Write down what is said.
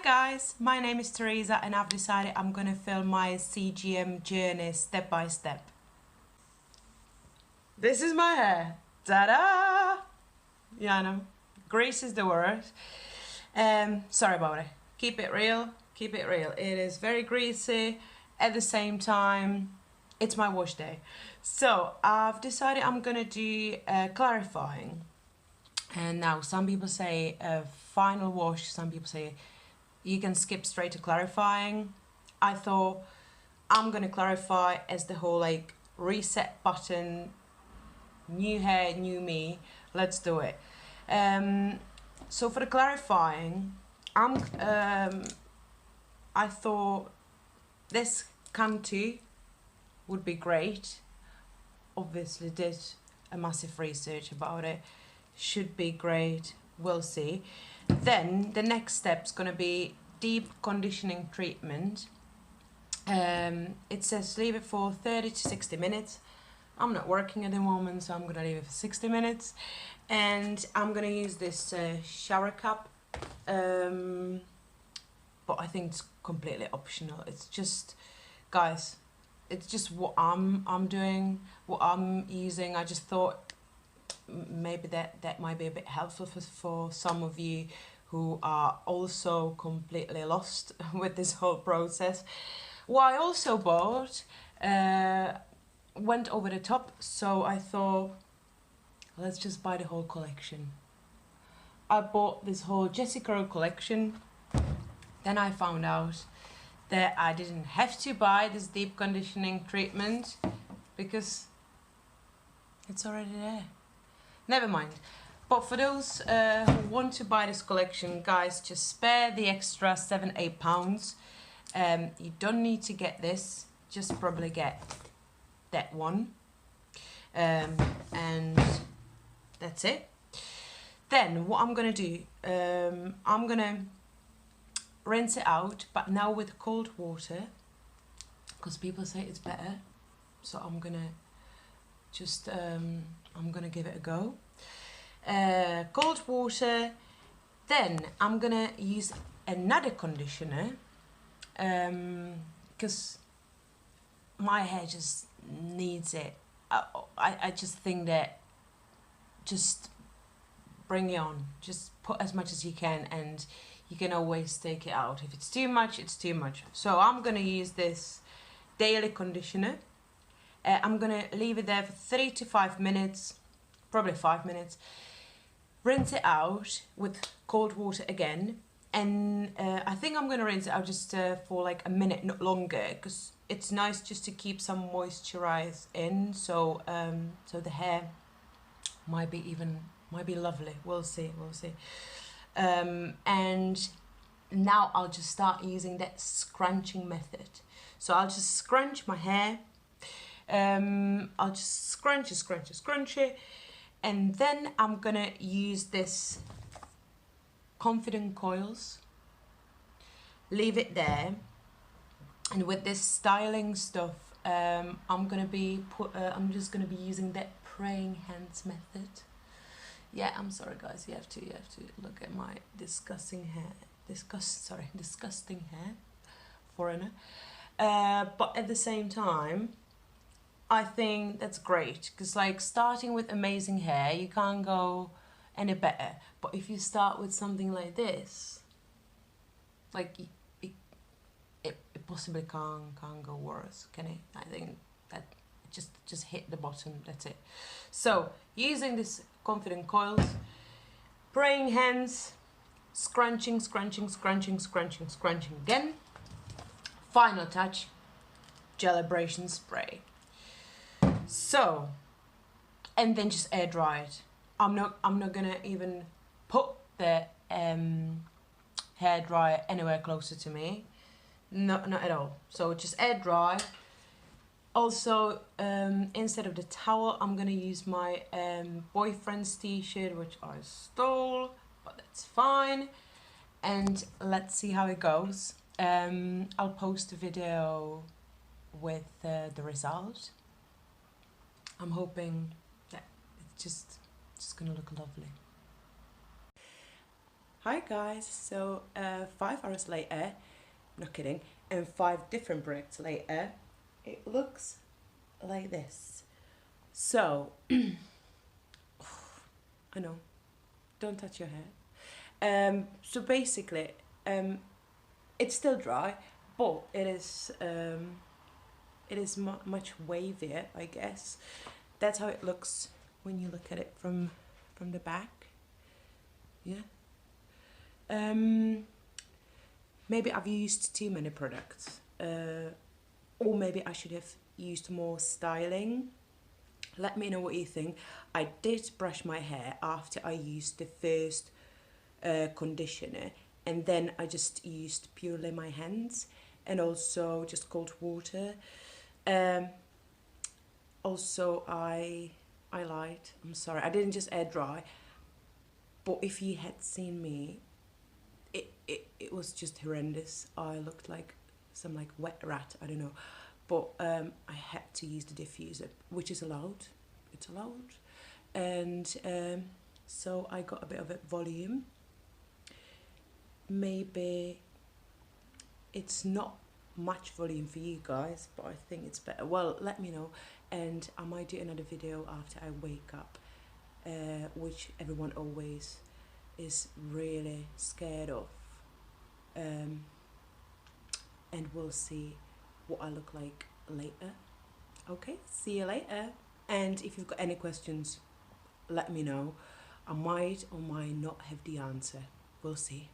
guys, my name is Teresa and I've decided I'm gonna film my CGM journey step by step. This is my hair. Ta-da! Yeah, I know. Grease is the word. Sorry about it. Keep it real. Keep it real. It is very greasy. At the same time, it's my wash day. So I've decided I'm gonna do clarifying. And now some people say final wash. Some people say you can skip straight to clarifying. I thought I'm gonna clarify as the whole like reset button, new hair, new me. Let's do it. So for the clarifying, I thought this Cantu would be great. Obviously did a massive research about it. Should be great. We'll see. Then the next step's gonna be deep conditioning treatment. It says leave it for 30 to 60 minutes. I'm not working at the moment, so I'm gonna leave it for 60 minutes. And I'm gonna use this shower cap, but I think it's completely optional. It's just, guys, it's just what I'm doing, what I'm using. I just thought maybe that might be a bit helpful for some of you who are also completely lost with this whole process. What I also bought went over the top, so I thought let's just buy the whole collection. I bought this whole Jessicurl collection. Then I found out that I didn't have to buy this deep conditioning treatment because it's already there. Never mind. But for those who want to buy this collection, guys, just spare the extra £7-8. You don't need to get this. Just probably get that one. And that's it. Then what I'm gonna do, I'm gonna rinse it out, but now with cold water, because people say it's better. So I'm gonna just I'm gonna give it a go. Cold water. Then I'm gonna use another conditioner because my hair just needs it. I just think that just bring it on. Just put as much as you can, and you can always take it out. If it's too much, it's too much. So I'm gonna use this daily conditioner. I'm gonna leave it there for 3 to 5 minutes, probably 5 minutes. Rinse it out with cold water again, and I think I'm gonna rinse it out just for like a minute, not longer, because it's nice just to keep some moisturize in. So so the hair might be lovely. We'll see. And now I'll just start using that scrunching method. So I'll just scrunch my hair. I'll just scrunch it, and then I'm gonna use this Confident Coils, leave it there, and with this styling stuff, I'm just gonna be using that praying hands method. Yeah, I'm sorry guys, you have to look at my disgusting hair, foreigner. But at the same time, I think that's great, because like starting with amazing hair, you can't go any better. But if you start with something like this, like it possibly can't go worse, can it? I think that just hit the bottom. That's it. So using this Confident Coils, praying hands, scrunching again. Final touch, Gelebration spray. So, and then just air dry it. I'm not gonna even put the hair dryer anywhere closer to me. Not at all. So just air dry. Also, instead of the towel, I'm gonna use my boyfriend's t-shirt, which I stole, but that's fine. And let's see how it goes. I'll post a video with the result. I'm hoping that it's just gonna look lovely. Hi guys, so 5 hours later, not kidding, and 5 different bricks later, it looks like this. So, I know, don't touch your hair. So basically, it's still dry, but it is much wavier, I guess. That's how it looks when you look at it from the back. Yeah. Maybe I've used too many products, or maybe I should have used more styling. Let me know what you think. I did brush my hair after I used the first conditioner, and then I just used purely my hands and also just cold water. Also I lied, I'm sorry, I didn't just air dry, but if you had seen me, it was just horrendous. I looked like some like wet rat, I don't know, but I had to use the diffuser, which is allowed, it's allowed, and so I got a bit of a volume. Maybe it's not much volume for you guys, but I think it's better. Well, let me know, and I might do another video after I wake up, which everyone always is really scared of, and we'll see what I look like later. Okay, see you later. And if you've got any questions, let me know. I might or might not have the answer. We'll see.